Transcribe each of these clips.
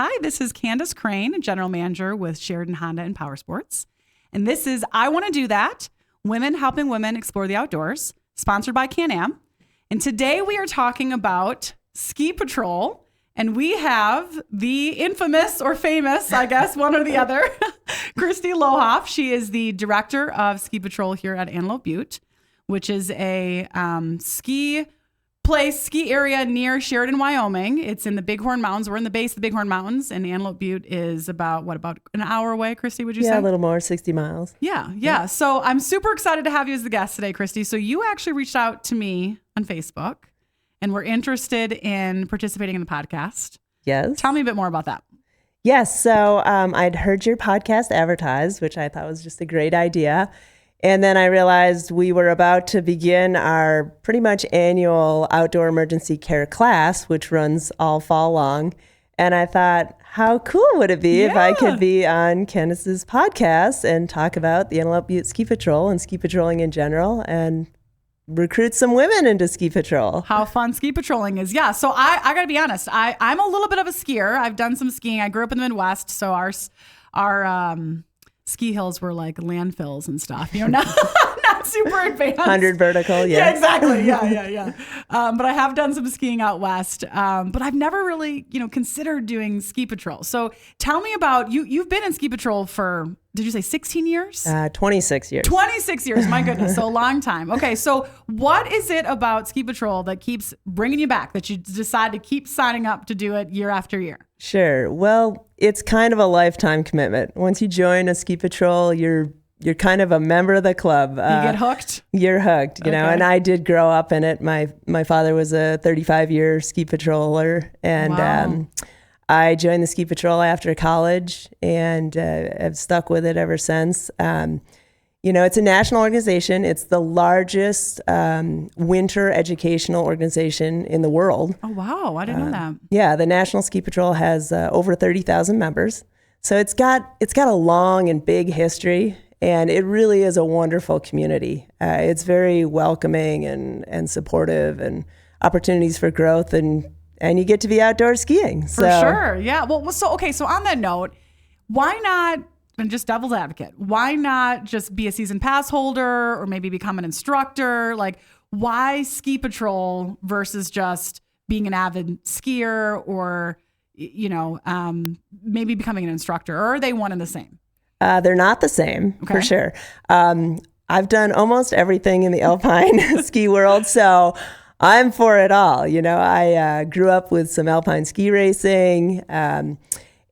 Hi, this is Candace Crane, General Manager with Sheridan Honda and Power Sports. And this is I Want to Do That, Women Helping Women Explore the Outdoors, sponsored by Can-Am. And today we are talking about ski patrol. And we have the infamous or famous, I guess, one or the other, Christy Lohof. She is the director of ski patrol here at Antelope Butte, which is a ski area near Sheridan, Wyoming. It's in the Bighorn Mountains. We're in the base of the Bighorn Mountains, and Antelope Butte is about an hour away, Christy, would you say? Yeah, a little more, 60 miles. Yeah. So I'm super excited to have you as the guest today, Christy. So you actually reached out to me on Facebook, and were interested in participating in the podcast. Yes. Tell me a bit more about that. Yes. So I'd heard your podcast advertised, which I thought was just a great idea. And then I realized we were about to begin our pretty much annual outdoor emergency care class, which runs all fall long. And I thought, how cool would it be if I could be on Candace's podcast and talk about the Antelope Butte Ski Patrol and ski patrolling in general and recruit some women into ski patrol. How fun ski patrolling is. Yeah. So I got to be honest. I'm a little bit of a skier. I've done some skiing. I grew up in the Midwest. So our ski hills were like landfills and stuff, not super advanced. 100 vertical, yeah. Yeah, exactly. Yeah. But I have done some skiing out west. But I've never really, considered doing ski patrol. So tell me about you've been in ski patrol for, did you say 16 years? 26 years. 26 years. My goodness. So a long time. Okay. So what is it about ski patrol that keeps bringing you back, that you decide to keep signing up to do it year after year? Sure. Well, it's kind of a lifetime commitment. Once you join a ski patrol, you're kind of a member of the club. You get hooked? You're hooked, know, and I did grow up in it. My father was a 35-year ski patroller, and wow. I joined the ski patrol after college and have stuck with it ever since. It's a national organization. It's the largest winter educational organization in the world. Oh, wow. I didn't know that. Yeah, the National Ski Patrol has over 30,000 members. So it's got a long and big history, and it really is a wonderful community. It's very welcoming and supportive, and opportunities for growth, and you get to be outdoor skiing. For sure. Yeah. Well, so on that note, why not, and just devil's advocate, why not just be a season pass holder or maybe become an instructor? Like, why ski patrol versus just being an avid skier or, maybe becoming an instructor? Or are they one and the same? They're not the same, for sure. I've done almost everything in the alpine ski world, so I'm for it all. I grew up with some alpine ski racing,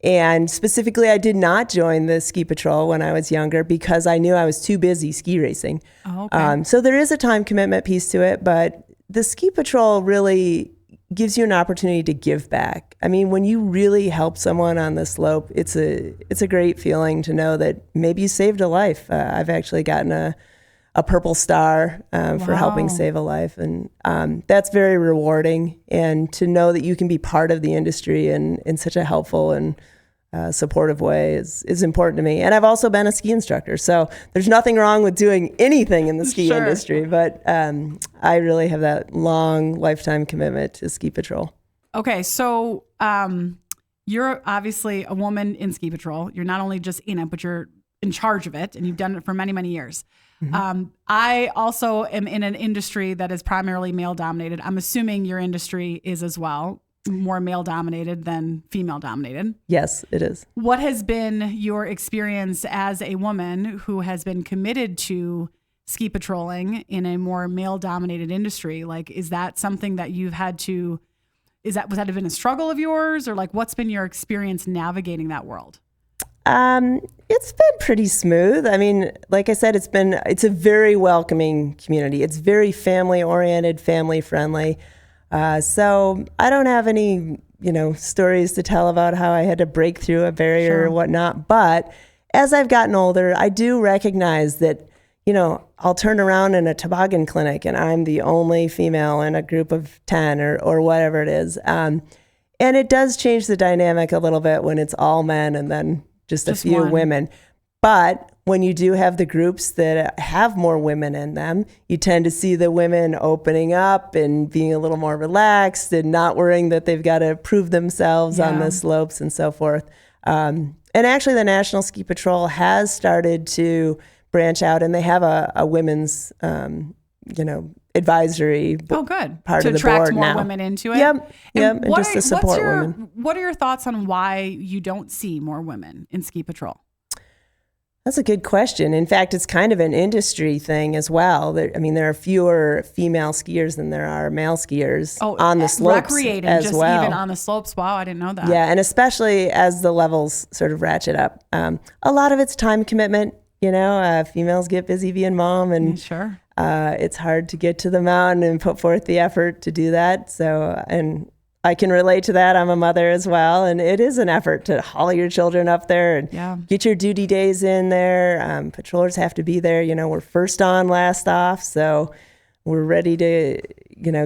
and specifically, I did not join the ski patrol when I was younger because I knew I was too busy ski racing. Oh, okay. So there is a time commitment piece to it, but the ski patrol really gives you an opportunity to give back. I mean, when you really help someone on the slope, it's a great feeling to know that maybe you saved a life. I've actually gotten a purple star for helping save a life. And that's very rewarding. And to know that you can be part of the industry in such a helpful and supportive way is important to me. And I've also been a ski instructor. So there's nothing wrong with doing anything in the ski industry. But I really have that long lifetime commitment to ski patrol. Okay. So you're obviously a woman in ski patrol. You're not only just in it, but you're in charge of it. And you've done it for many, many years. Mm-hmm. I also am in an industry that is primarily male dominated. I'm assuming your industry is as well, more male dominated than female dominated. Yes, it is. What has been your experience as a woman who has been committed to ski patrolling in a more male dominated industry? Like, is that something that you've had to, was that been a struggle of yours, or like, what's been your experience navigating that world? It's been pretty smooth. I mean, like I said, it's a very welcoming community. It's very family oriented, family friendly. So I don't have any, stories to tell about how I had to break through a barrier or whatnot. But as I've gotten older, I do recognize that, I'll turn around in a toboggan clinic and I'm the only female in a group of 10 or whatever it is. And it does change the dynamic a little bit when it's all men and then just a few women. But when you do have the groups that have more women in them, you tend to see the women opening up and being a little more relaxed and not worrying that they've got to prove themselves on the slopes and so forth. And actually, the National Ski Patrol has started to branch out, and they have a women's, advisory part to of the attract board more now. women into it. Yep. And just to support women. What are your thoughts on why you don't see more women in ski patrol? That's a good question. In fact, it's kind of an industry thing as well. There are fewer female skiers than there are male skiers on the slopes recreating as just well. Even on the slopes. Wow, I didn't know that. Yeah, and especially as the levels sort of ratchet up. A lot of it's time commitment. Females get busy being mom, and sure. It's hard to get to the mountain and put forth the effort to do that. So, and I can relate to that. I'm a mother as well, and it is an effort to haul your children up there and get your duty days in there. Patrollers have to be there. We're first on, last off, so we're ready to,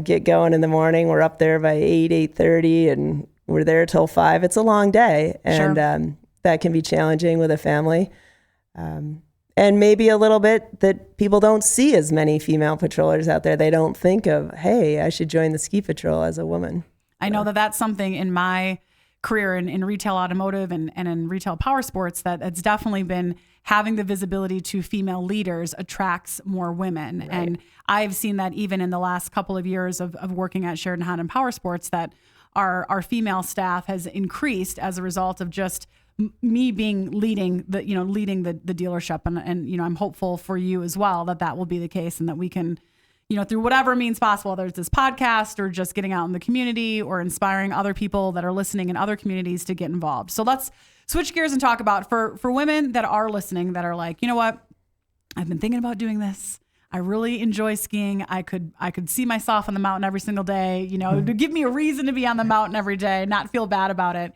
get going in the morning. We're up there by 8:30, and we're there till 5. It's a long day, and that can be challenging with a family. And maybe a little bit that people don't see as many female patrollers out there. They don't think of, hey, I should join the ski patrol as a woman. I know that that's something in my career in retail automotive and in retail power sports that it's definitely been having the visibility to female leaders attracts more women. Right. And I've seen that even in the last couple of years of working at Sheridan Honda and Power Sports, that our female staff has increased as a result of just me leading the dealership. And I'm hopeful for you as well that will be the case, and that we can, through whatever means possible, whether it's this podcast or just getting out in the community or inspiring other people that are listening in other communities to get involved. So let's switch gears and talk about for women that are listening that are like, you know what, I've been thinking about doing this. I really enjoy skiing. I could see myself on the mountain every single day, to give me a reason to be on the mountain every day, not feel bad about it.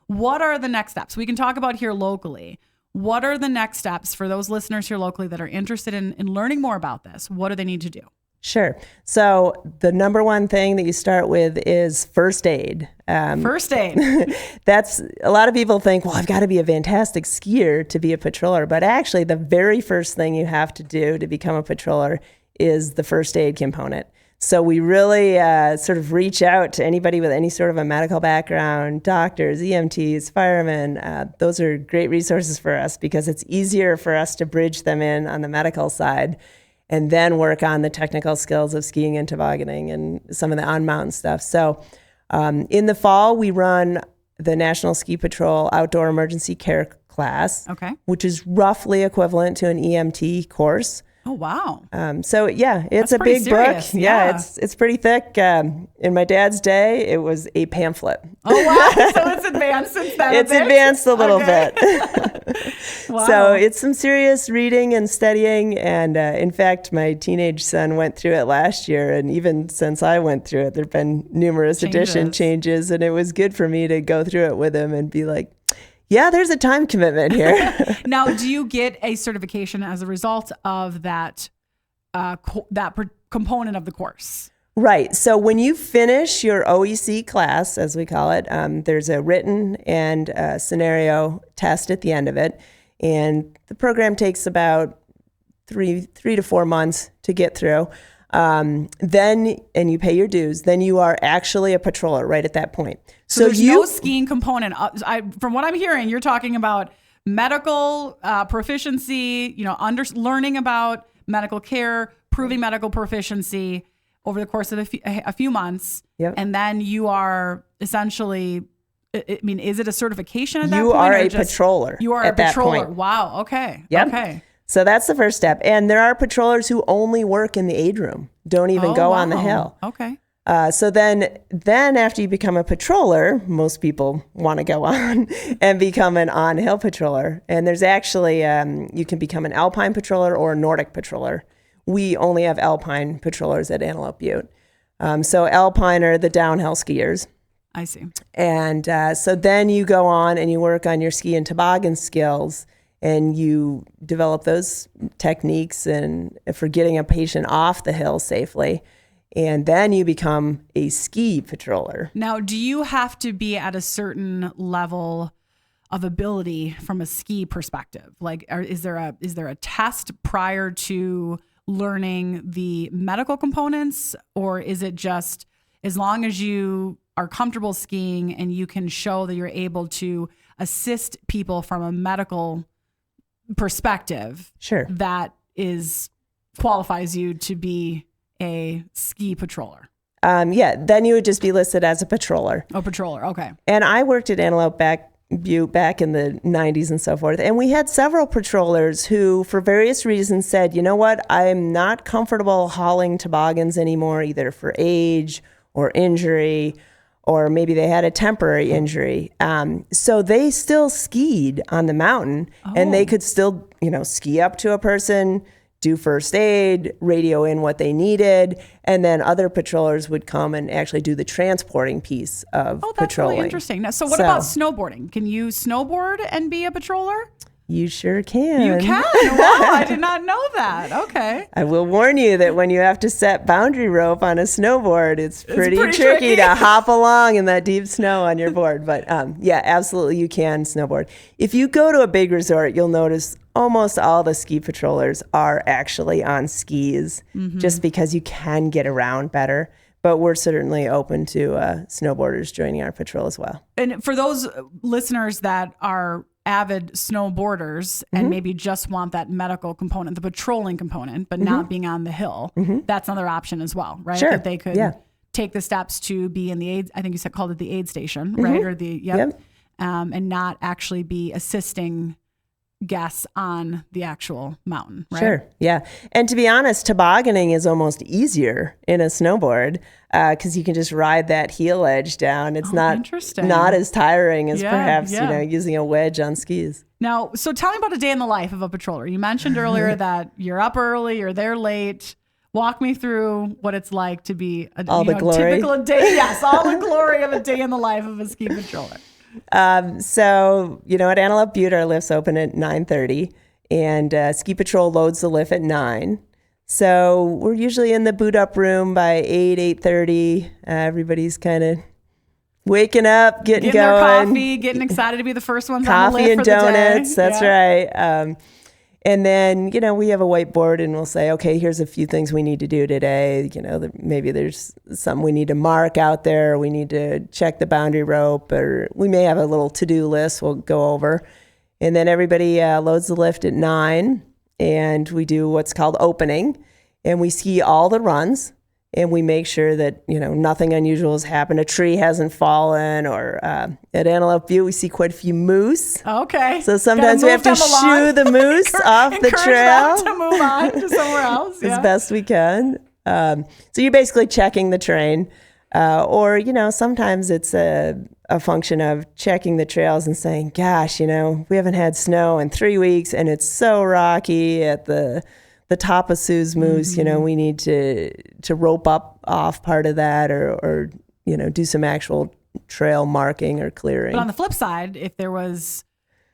What are the next steps? We can talk about here locally. What are the next steps for those listeners here locally that are interested in learning more about this? What do they need to do? Sure. So the number one thing that you start with is first aid. First aid. That's, a lot of people think, well, I've got to be a fantastic skier to be a patroller. But actually, the very first thing you have to do to become a patroller is the first aid component. So we really sort of reach out to anybody with any sort of a medical background, doctors, EMTs, firemen. Those are great resources for us because it's easier for us to bridge them in on the medical side and then work on the technical skills of skiing and tobogganing and some of the on-mountain stuff. So in the fall, we run the National Ski Patrol Outdoor Emergency Care class, which is roughly equivalent to an EMT course. Oh, wow. So yeah, it's That's a big serious. book. Yeah, it's pretty thick. In my dad's day, it was a pamphlet. Oh, wow. So it's advanced since then. It's advanced a little bit. Wow. So it's some serious reading and studying. And in fact, my teenage son went through it last year. And even since I went through it, there have been numerous edition changes. And it was good for me to go through it with him and be like, yeah, there's a time commitment here. Now, do you get a certification as a result of that component of the course? Right. So when you finish your OEC class, as we call it, there's a written and a scenario test at the end of it. And the program takes about three to 4 months to get through. Then you pay your dues. Then you are actually a patroller right at that point. So there's no skiing component. From what I'm hearing, you're talking about medical proficiency, learning about medical care, proving medical proficiency over the course of a few months. Yep. And then you are essentially, is it a certification at that point? You are a patroller. You are at a patroller. That point. Wow. Okay. Yep. Okay. So that's the first step. And there are patrollers who only work in the aid room, don't even go on the hill. Okay. So then after you become a patroller, most people want to go on and become an on-hill patroller. And there's actually, you can become an alpine patroller or a Nordic patroller. We only have alpine patrollers at Antelope Butte. So alpine are the downhill skiers. I see. And so then you go on and you work on your ski and toboggan skills, and you develop those techniques and for getting a patient off the hill safely. And then you become a ski patroller. Now, do you have to be at a certain level of ability from a ski perspective? Like, is there a test prior to learning the medical components, or is it just as long as you are comfortable skiing and you can show that you're able to assist people from a medical perspective, sure, that qualifies you to be a ski patroller? Then you would just be listed as a patroller. Oh, patroller. Okay. And I worked at Antelope Butte back in the 90s and so forth. And we had several patrollers who, for various reasons, said, you know what, I'm not comfortable hauling toboggans anymore, either for age or injury, or maybe they had a temporary injury. So they still skied on the mountain, and they could still, ski up to a person, do first aid, radio in what they needed, and then other patrollers would come and actually do the transporting piece of that's patrolling. Really interesting. Now, so what about snowboarding? Can you snowboard and be a patroller? You sure can. You can? Wow, I did not know that. Okay. I will warn you that when you have to set boundary rope on a snowboard, it's pretty tricky to hop along in that deep snow on your board. But absolutely, you can snowboard. If you go to a big resort, you'll notice almost all the ski patrollers are actually on skis, just because you can get around better. But we're certainly open to snowboarders joining our patrol as well. And for those listeners that are avid snowboarders and maybe just want that medical component, the patrolling component, but not being on the hill, that's another option as well, right? Sure. That they could take the steps to be in the aid, I think you called it the aid station, right? Or and not actually be assisting guests on the actual mountain, right? Sure, yeah. And to be honest, tobogganing is almost easier in a snowboard because you can just ride that heel edge down. It's not as tiring as perhaps using a wedge on skis. Now, so tell me about a day in the life of a patroller. You mentioned earlier that you're up early, you're there late. Walk me through what it's like to be a typical day. Yes, all the glory of a day in the life of a ski patroller. So, at Antelope Butte, our lifts open at 9:30, and ski patrol loads the lift at 9. So we're usually in the boot up room by 8:30. Everybody's kind of waking up, getting going. Their coffee, getting excited to be the first ones on the lift for the day. Coffee and donuts, that's right. And then, we have a whiteboard and we'll say, okay, here's a few things we need to do today. Maybe there's something we need to mark out there. We need to check the boundary rope, or we may have a little to-do list we'll go over. And then everybody loads the lift at 9, and we do what's called opening. And we ski all the runs, and we make sure that, nothing unusual has happened. A tree hasn't fallen, or at Antelope Butte, we see quite a few moose. Okay. So sometimes we have to shoo the moose off the trail. Them to move on to somewhere else. As best we can. So you're basically checking the terrain. Or, sometimes it's a function of checking the trails and saying, gosh, we haven't had snow in 3 weeks, and it's so rocky at the top of Sue's Moose. We need to rope up off part of that, or do some actual trail marking or clearing. But on the flip side, if there was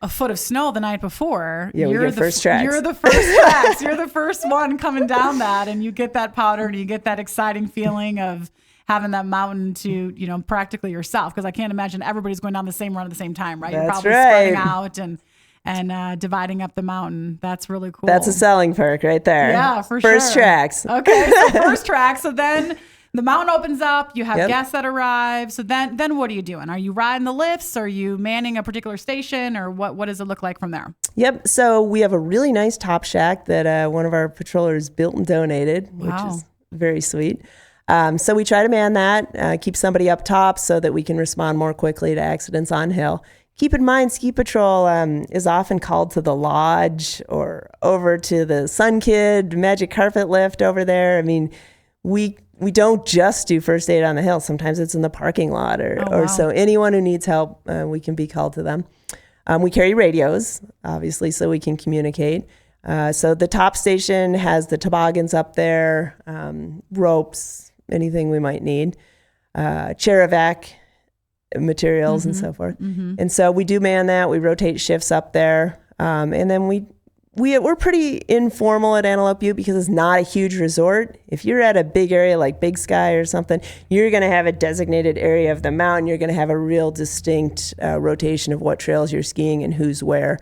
a foot of snow the night before, you're the first tracks. You're the first tracks. You're the first one coming down that, and you get that powder, and you get that exciting feeling of having that mountain to, practically yourself. Because I can't imagine everybody's going down the same run at the same time, right? You're probably spreading out and dividing up the mountain. That's really cool. That's a selling perk right there. Yeah, for sure. First tracks. Okay, so first tracks. So then the mountain opens up. You have guests that arrive. So then what are you doing? Are you riding the lifts? Are you manning a particular station? Or what does it look like from there? Yep. So we have a really nice top shack that one of our patrollers built and donated, which is very sweet. So we try to man that, keep somebody up top so that we can respond more quickly to accidents on hill. Keep in mind, ski patrol is often called to the lodge or over to the Sun Kid magic carpet lift over there. I mean, we don't just do first aid on the hill. Sometimes it's in the parking lot or so. Anyone who needs help, we can be called to them. We carry radios, obviously, so we can communicate. So the top station has the toboggans up there, ropes, anything we might need, chair evac materials and so forth. And so we do man that. We rotate shifts up there, and then we we're pretty informal at Antelope Butte because it's not a huge resort. If you're at a big area like Big Sky or something, you're going to have a designated area of the mountain. You're going to have a real distinct rotation of what trails you're skiing and who's where.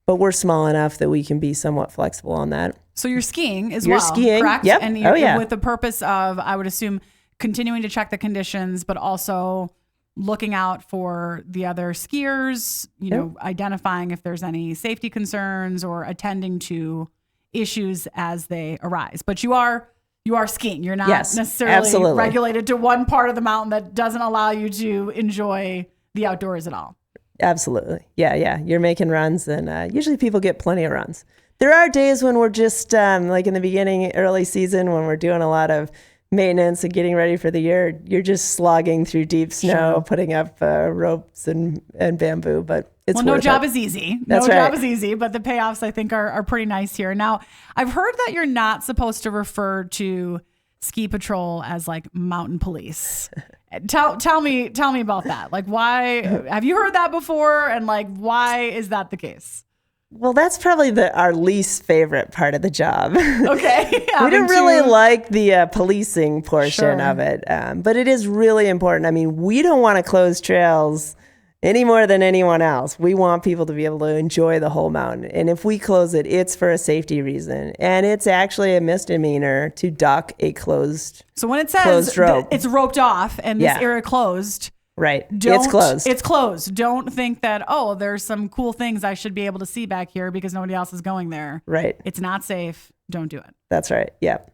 But we're small enough that we can be somewhat flexible on that. So you're skiing as you're well, skiing. Correct? Yep. And with the purpose of, I would assume, continuing to check the conditions, but also looking out for the other skiers, identifying if there's any safety concerns or attending to issues as they arise. But you are skiing. You're not necessarily regulated to one part of the mountain that doesn't allow you to enjoy the outdoors at all. Absolutely. Yeah. You're making runs, and usually people get plenty of runs. There are days when we're just like in the beginning, early season, when we're doing a lot of maintenance and getting ready for the year. You're just slogging through deep snow, putting up ropes and bamboo, but it's worth it. No job is easy. That's no right. job is easy, but the payoffs I think are pretty nice here. Now, I've heard that you're not supposed to refer to ski patrol as like mountain police. Tell me about that. Like, why have you heard that before? And like, why is that the case? Well, that's probably our least favorite part of the job. Okay. We don't really like the policing portion of it, but it is really important. I mean, we don't want to close trails any more than anyone else. We want people to be able to enjoy the whole mountain. And if we close it, it's for a safety reason. And it's actually a misdemeanor to dock a closed rope. So when it says it's roped off and this area closed, right. It's closed. It's closed. Don't think that, there's some cool things I should be able to see back here because nobody else is going there. Right. It's not safe. Don't do it. That's right. Yep.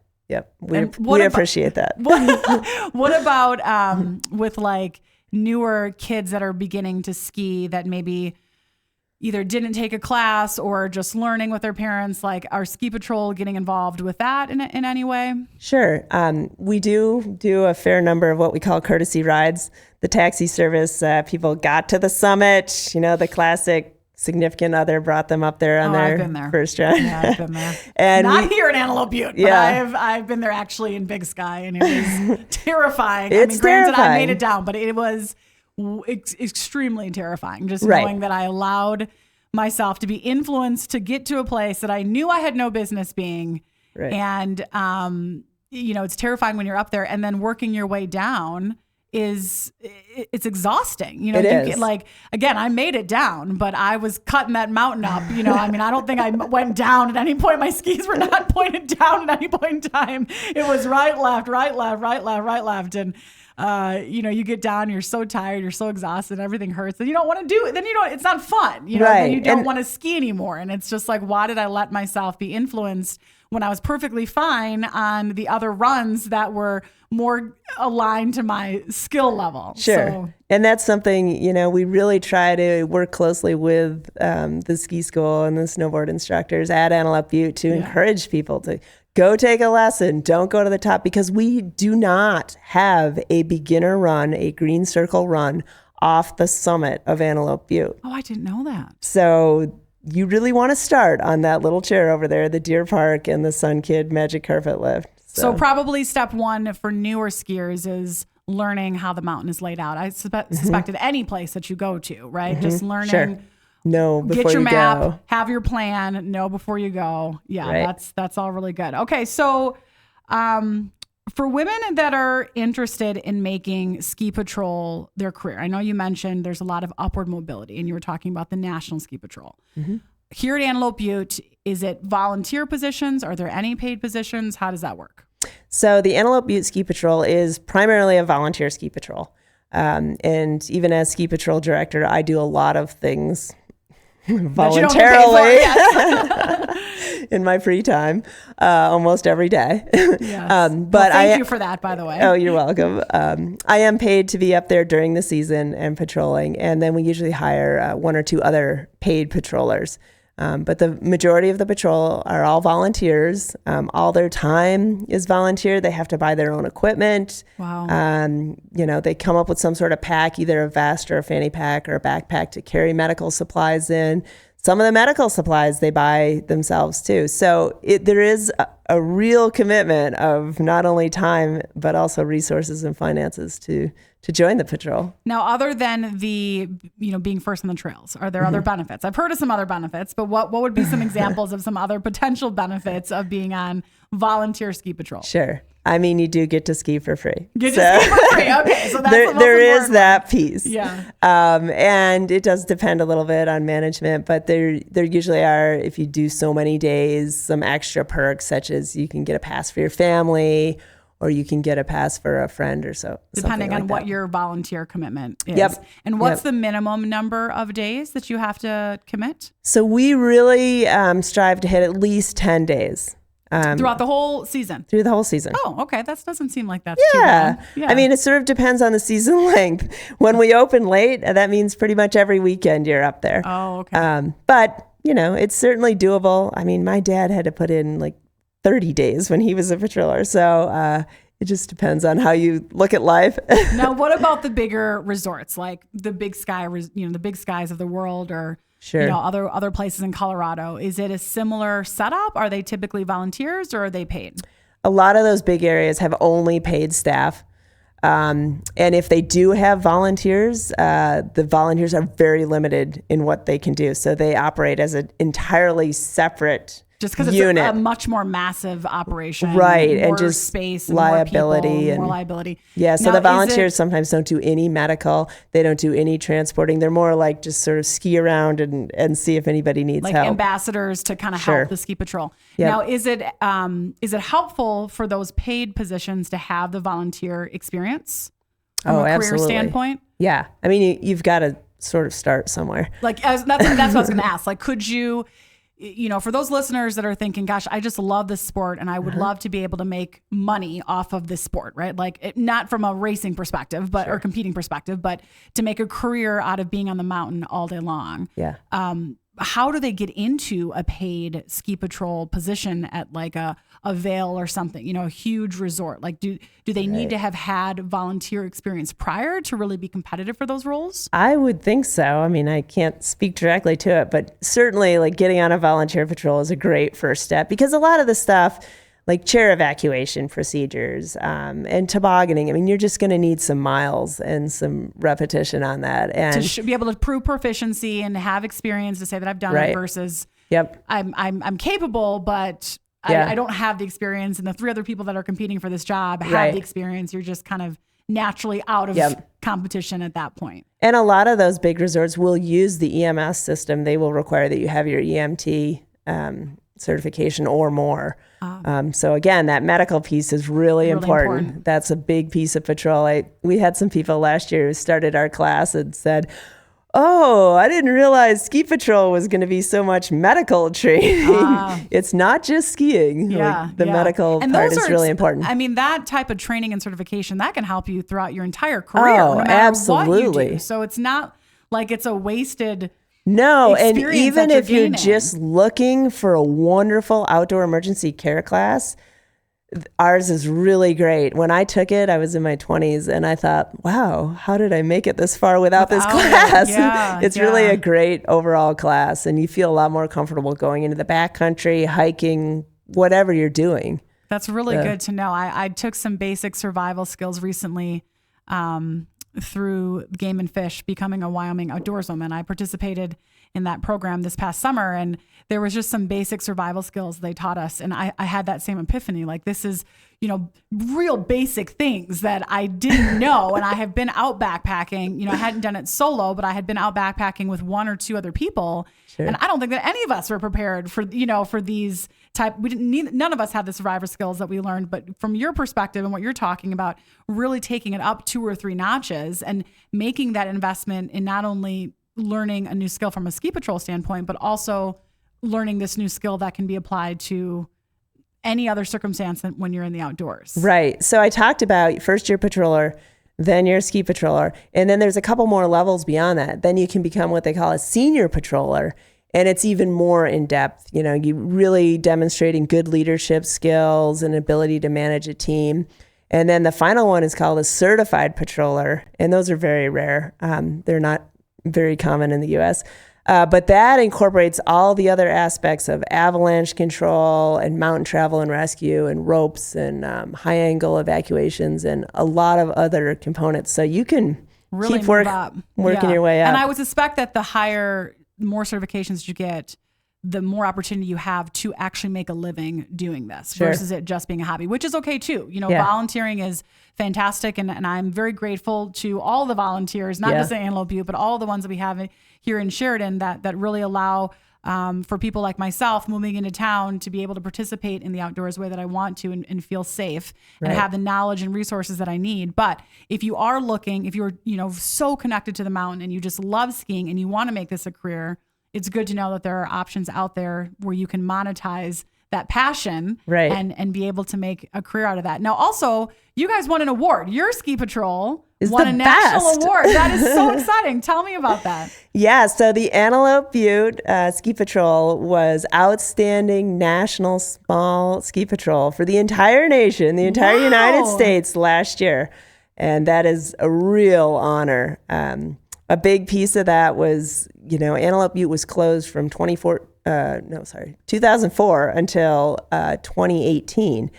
We appreciate that. What about with like newer kids that are beginning to ski that maybe either didn't take a class or just learning with their parents? Like, are ski patrol getting involved with that in any way? Sure. We do a fair number of what we call courtesy rides. The taxi service, people got to the summit, the classic significant other brought them up there on their first ride. Yeah, I've been there. And not here in Antelope Butte, but I've been there actually in Big Sky, and it was terrifying. Granted, terrifying. I made it down, but it was extremely terrifying. Just knowing that I allowed myself to be influenced to get to a place that I knew I had no business being. Right. And, it's terrifying when you're up there, and then working your way down it's exhausting. It is. Again, I made it down, but I was cutting that mountain up. I don't think I went down at any point. My skis were not pointed down at any point in time. It was right, left, right, left, right, left, right, left. And, you get down, you're so tired, you're so exhausted, everything hurts, and you don't want to do it. Then it's not fun. Then you don't want to ski anymore. And it's just like, why did I let myself be influenced when I was perfectly fine on the other runs that were more aligned to my skill level? Sure. So, and that's something, we really try to work closely with the ski school and the snowboard instructors at Antelope Butte to encourage people to go take a lesson. Don't go to the top, because we do not have a beginner run, a green circle run off the summit of Antelope Butte. Oh, I didn't know that. So you really want to start on that little chair over there, the Deer Park and the Sun Kid Magic Carpet Lift. So probably step one for newer skiers is learning how the mountain is laid out. I suspected any place that you go to, right? Just learning. Sure. Know before get your you map, go. have your plan, know before you go. Yeah, right. That's all really good. Okay, so for women that are interested in making ski patrol their career, I know you mentioned there's a lot of upward mobility, and you were talking about the National Ski Patrol. Mm-hmm. Here at Antelope Butte, is it volunteer positions? Are there any paid positions? How does that work? So the Antelope Butte Ski Patrol is primarily a volunteer ski patrol. And even as ski patrol director, I do a lot of things voluntarily in my free time, almost every day. Yes. But thank you for that, by the way. Oh, you're welcome. I am paid to be up there during the season and patrolling, and then we usually hire one or two other paid patrollers. But the majority of the patrol are all volunteers. All their time is volunteer. They have to buy their own equipment. Wow. They come up with some sort of pack, either a vest or a fanny pack or a backpack to carry medical supplies in. Some of the medical supplies they buy themselves too. So there is a real commitment of not only time, but also resources and finances to to join the patrol. Now, other than the, being first on the trails, are there other benefits? I've heard of some other benefits, but what would be some examples of some other potential benefits of being on volunteer ski patrol? Sure. I mean, you do get to ski for free. Ski for free. Okay, so that's there is that piece. Yeah. And it does depend a little bit on management, but there usually are, if you do so many days, some extra perks, such as you can get a pass for your family, or you can get a pass for a friend or so. Depending on what your volunteer commitment is. Yep. And what's the minimum number of days that you have to commit? So we really strive to hit at least 10 days. Throughout the whole season? Through the whole season. Oh, okay. That doesn't seem like that's too bad. Yeah. I mean, it sort of depends on the season length. When we open late, that means pretty much every weekend you're up there. Oh, okay. But, it's certainly doable. I mean, my dad had to put in like 30 days when he was a patroller. So it just depends on how you look at life. Now, what about the bigger resorts, like the Big Sky, the Big Skies of the world, or sure, other places in Colorado? Is it a similar setup? Are they typically volunteers, or are they paid? A lot of those big areas have only paid staff. And if they do have volunteers, the volunteers are very limited in what they can do. So they operate as an entirely separate just because it's a much more massive operation, right? More And just space, liability, more people, and more liability. Yeah, so now, the volunteers sometimes don't do any medical. They don't do any transporting. They're more like just sort of ski around and see if anybody needs help. Like ambassadors to kind of help the ski patrol. Yep. Now, is it helpful for those paid positions to have the volunteer experience from a career absolutely. standpoint? Yeah, I mean, you've got to sort of start somewhere. Like that's what I was going to ask. Like, could you? For those listeners that are thinking, gosh, I just love this sport and I would love to be able to make money off of this sport, right? Like not from a racing perspective, but or competing perspective, but to make a career out of being on the mountain all day long. Yeah. How do they get into a paid ski patrol position at like a Vail or something, a huge resort? Like, do they need to have had volunteer experience prior to really be competitive for those roles? I would think so. I mean, I can't speak directly to it, but certainly like getting on a volunteer patrol is a great first step, because a lot of the stuff like chair evacuation procedures and tobogganing, I mean, you're just going to need some miles and some repetition on that. And to be able to prove proficiency and have experience to say that I've done it versus I'm capable, but I don't have the experience. And the three other people that are competing for this job have the experience. You're just kind of naturally out of competition at that point. And a lot of those big resorts will use the EMS system. They will require that you have your EMT certification or more. So again, that medical piece is really important. That's a big piece of patrol. We had some people last year who started our class and said, "Oh, I didn't realize ski patrol was going to be so much medical training." It's not just skiing. The medical part is really important. I mean, that type of training and certification, that can help you throughout your entire career, no matter absolutely. what you do. So it's not like it's a wasted and even if you're just looking for a wonderful outdoor emergency care class, ours is really great. When I took it, I was in my 20s and I thought, wow, how did I make it this far without this class? It's really a great overall class, and you feel a lot more comfortable going into the backcountry, hiking, whatever you're doing. That's really good to know. I took some basic survival skills recently through Game and Fish, becoming a Wyoming outdoorswoman. I participated in that program this past summer, and there was just some basic survival skills they taught us. And I had that same epiphany, like this is, real basic things that I didn't know. And I have been out backpacking, I hadn't done it solo, but I had been out backpacking with one or two other people. Sure. And I don't think that any of us were prepared for, for these none of us had the survivor skills that we learned. But from your perspective and what you're talking about, really taking it up 2 or 3 notches and making that investment in not only learning a new skill from a ski patrol standpoint, but also learning this new skill that can be applied to any other circumstance than when you're in the outdoors. Right. So I talked about first year patroller, then you're a ski patroller, and then there's a couple more levels beyond that. Then you can become what they call a senior patroller. And it's even more in depth. You really demonstrating good leadership skills and ability to manage a team. And then the final one is called a certified patroller. And those are very rare. They're not very common in the U.S. But that incorporates all the other aspects of avalanche control and mountain travel and rescue and ropes and high angle evacuations and a lot of other components. So you can really keep working your way up. And I would suspect that more certifications you get, the more opportunity you have to actually make a living doing this versus it just being a hobby, which is okay too. Volunteering is fantastic. And I'm very grateful to all the volunteers, not just in Antelope Butte, but all the ones that we have here in Sheridan that really allow for people like myself moving into town to be able to participate in the outdoors the way that I want to and feel safe and have the knowledge and resources that I need. But if you are looking, if you're, so connected to the mountain and you just love skiing and you want to make this a career, it's good to know that there are options out there where you can monetize that passion and be able to make a career out of that. Now, also, you guys won an award. Your ski patrol won a national award. That is so exciting. Tell me about that. Yeah, so the Antelope Butte Ski Patrol was outstanding national small ski patrol for the entire nation, the entire United States last year. And that is a real honor. A big piece of that was, Antelope Butte was closed from 2004 until 2018.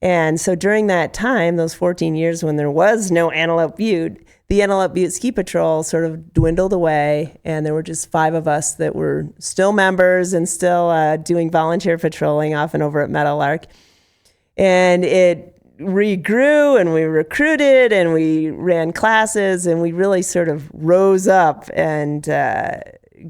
And so during that time, those 14 years when there was no Antelope Butte, the Antelope Butte Ski Patrol sort of dwindled away. And there were just 5 of us that were still members and still doing volunteer patrolling off and over at Meadowlark. And it regrew and we recruited and we ran classes and we really sort of rose up and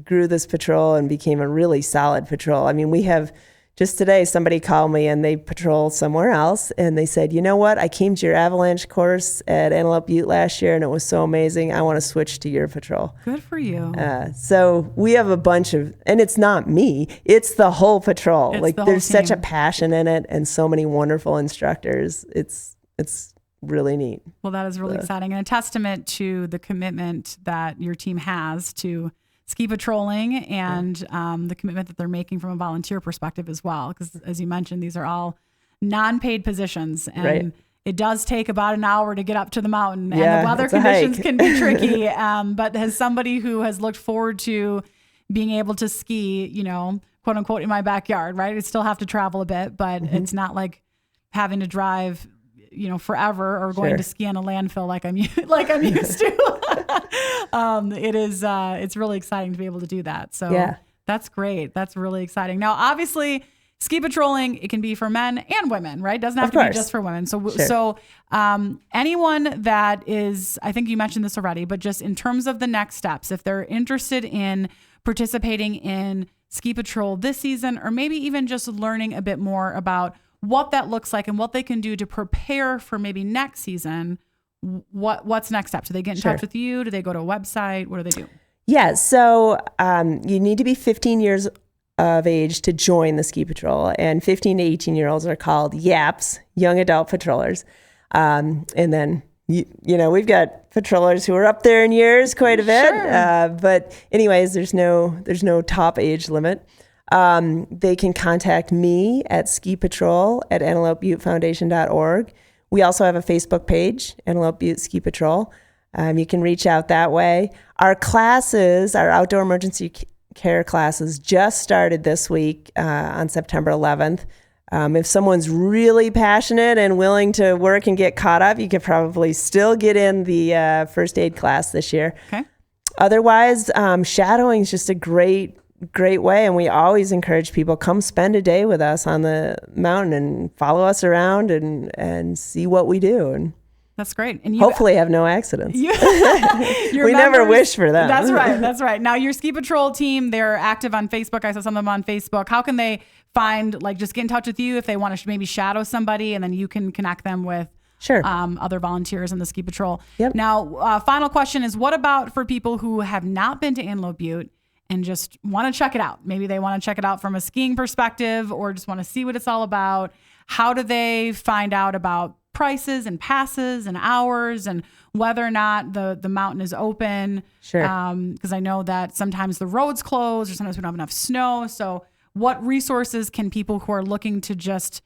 grew this patrol and became a really solid patrol. I mean, we have just today somebody called me and they patrol somewhere else and they said, you know what, I came to your avalanche course at Antelope Butte last year and it was so amazing. I want to switch to your patrol. Good for you. So we have a bunch of, and it's not me, it's the whole patrol. There's such a passion in it and so many wonderful instructors. It's really neat. Well, that is really exciting and a testament to the commitment that your team has to ski patrolling and the commitment that they're making from a volunteer perspective as well. Because as you mentioned, these are all non-paid positions and it does take about an hour to get up to the mountain and the weather conditions can be tricky. But as somebody who has looked forward to being able to ski, quote unquote, in my backyard, right? I still have to travel a bit, but it's not like having to drive forever or going to ski on a landfill like I'm used to. It's really exciting to be able to do that. So that's great. That's really exciting. Now, obviously, ski patrolling, it can be for men and women, right? It doesn't have to be just for women. So anyone that is, I think you mentioned this already, but just in terms of the next steps, if they're interested in participating in ski patrol this season, or maybe even just learning a bit more about what that looks like and what they can do to prepare for maybe next season, what's next step? Do they get in touch with you? Do they go to a website? What do they do? Yeah, so you need to be 15 years of age to join the ski patrol, and 15 to 18-year-olds are called YAPs, Young Adult Patrollers. And then, we've got patrollers who are up there in years quite a bit. But anyways, there's no top age limit. They can contact me at skipatrol@antelopebutefoundation.org. We also have a Facebook page, Antelope Butte Ski Patrol. You can reach out that way. Our classes, our outdoor emergency care classes just started this week on September 11th. If someone's really passionate and willing to work and get caught up, you could probably still get in the first aid class this year. Okay. Otherwise, shadowing is just a great way, and we always encourage people, come spend a day with us on the mountain and follow us around and see what we do, and that's great. And hopefully have no accidents. We never wish for them. That's right. Now your ski patrol team, they're active on Facebook. I saw some of them on Facebook. How can they find, just get in touch with you if they want to maybe shadow somebody, and then you can connect them with other volunteers in the ski patrol? Now, final question is, what about for people who have not been to Antelope Butte and just want to check it out? Maybe they want to check it out from a skiing perspective or just want to see what it's all about. How do they find out about prices and passes and hours and whether or not the mountain is open? Because I know that sometimes the roads close or sometimes we don't have enough snow. So what resources can people who are looking to just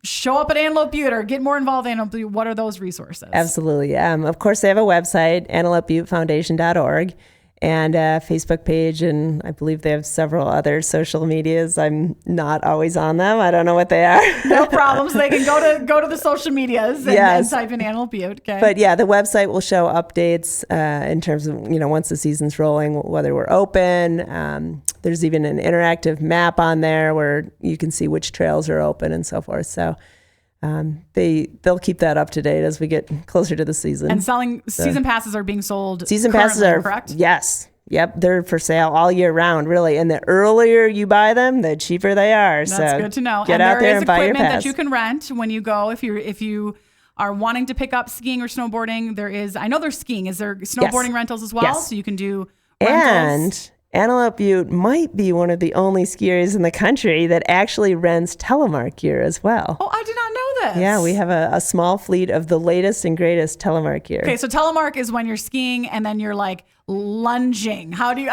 show up at Antelope Butte or get more involved in Antelope Butte, what are those resources? Absolutely. Of course, they have a website, antelopebutefoundation.org. and a Facebook page, and I believe they have several other social medias. I'm not always on them. I don't know what they are. No problems. They can go to the social medias and type in Antelope Butte. Okay. But yeah, the website will show updates in terms of, once the season's rolling, whether we're open. There's even an interactive map on there where you can see which trails are open and so forth. So they'll keep that up to date as we get closer to the season. And season passes are being sold. Season passes are correct. Yes. Yep. They're for sale all year round, really. And the earlier you buy them, the cheaper they are. That's good to know. Get out there and buy your pass. There is equipment that you can rent when you go. If you are wanting to pick up skiing or snowboarding, I know there's skiing. Is there snowboarding rentals as well? Yes. So you can do rentals. And Antelope Butte might be one of the only ski areas in the country that actually rents telemark gear as well. Oh, I did not know this. Yeah, we have a small fleet of the latest and greatest telemark gear. Okay, so telemark is when you're skiing and then you're like lunging. How do you,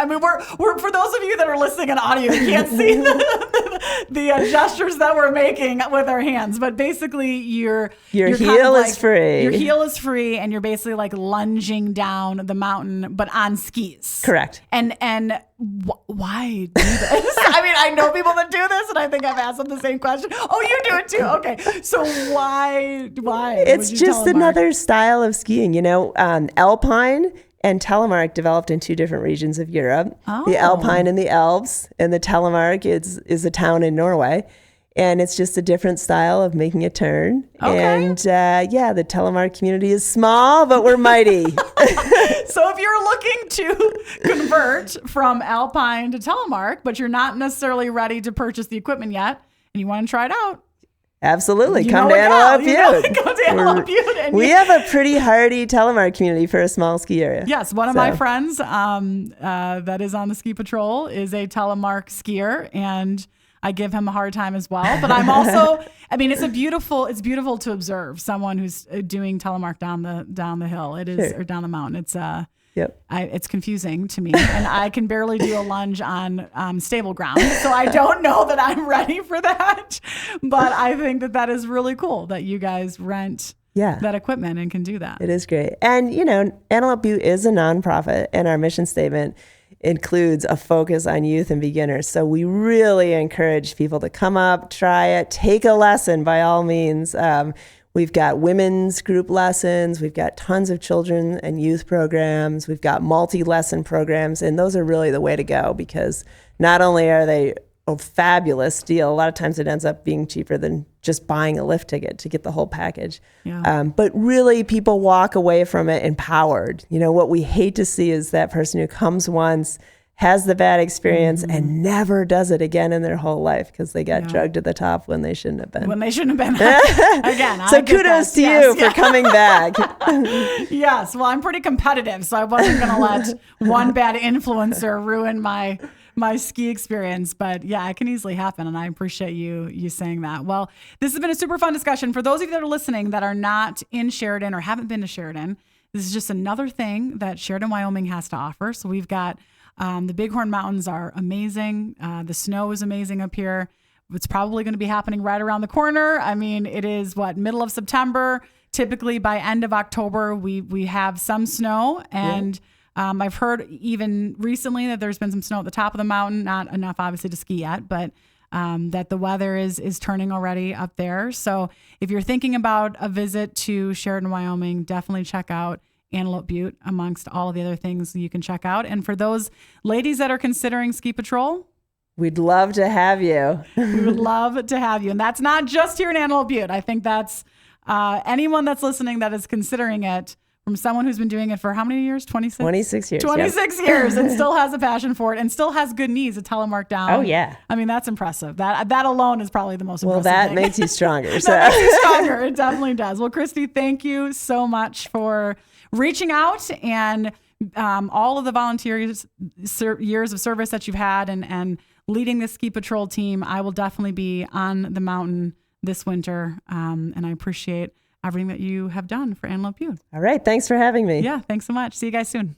we're for those of you that are listening in audio, you can't see the gestures that we're making with our hands, but basically your heel is free. Your heel is free and you're basically like lunging down the mountain, but on skis. Correct. And why do this? I know people that do this and I think I've asked them the same question. Oh, you do it too. Okay. So why? It's just another style of skiing, Alpine and telemark developed in two different regions of Europe. Oh. The Alpine in the Alps, and the telemark is a town in Norway. And it's just a different style of making a turn. Okay. And the telemark community is small, but we're mighty. So if you're looking to convert from Alpine to telemark, but you're not necessarily ready to purchase the equipment yet, and you want to try it out, absolutely. Come to Antelope Butte. Come to Antelope Butte. We have a pretty hardy telemark community for a small ski area. Yes. One of my friends that is on the ski patrol is a telemark skier, and I give him a hard time as well. But I'm also, it's beautiful to observe someone who's doing telemark down the hill. It is, or down the mountain. It's, it's confusing to me, and I can barely do a lunge on stable ground. So I don't know that I'm ready for that, but I think that is really cool that you guys rent that equipment and can do that. It is great. And, Antelope Butte is a nonprofit, and our mission statement includes a focus on youth and beginners. So we really encourage people to come up, try it, take a lesson by all means. We've got women's group lessons. We've got tons of children and youth programs. We've got multi-lesson programs, and those are really the way to go because not only are they a fabulous deal, a lot of times it ends up being cheaper than just buying a lift ticket to get the whole package. Yeah. But really, people walk away from it empowered. What we hate to see is that person who comes once, has the bad experience, and never does it again in their whole life because they got drugged to the top when they shouldn't have been. Again, so kudos to you for coming back. Yes. Well, I'm pretty competitive, so I wasn't going to let one bad influencer ruin my ski experience, but yeah, it can easily happen. And I appreciate you saying that. Well, this has been a super fun discussion. For those of you that are listening that are not in Sheridan or haven't been to Sheridan, this is just another thing that Sheridan, Wyoming has to offer. So we've got the Bighorn Mountains are amazing. The snow is amazing up here. It's probably going to be happening right around the corner. It is middle of September. Typically by end of October, we have some snow and I've heard even recently that there's been some snow at the top of the mountain, not enough obviously to ski yet, but that the weather is turning already up there. So if you're thinking about a visit to Sheridan, Wyoming, definitely check out Antelope Butte amongst all of the other things you can check out. And for those ladies that are considering ski patrol, we'd love to have you. We would love to have you. And that's not just here in Antelope Butte. I think that's anyone that's listening that is considering it, from someone who's been doing it for how many years? 26? 26 years. 26 years and still has a passion for it and still has good knees to telemark down. Oh, yeah. That's impressive. That alone is probably the most impressive thing. thing. Makes you stronger. That makes you stronger. It definitely does. Well, Christy, thank you so much for reaching out and all of the volunteers years of service that you've had and leading the ski patrol team. I will definitely be on the mountain this winter, and I appreciate everything that you have done for Antelope Butte. All right. Thanks for having me. Yeah. Thanks so much. See you guys soon.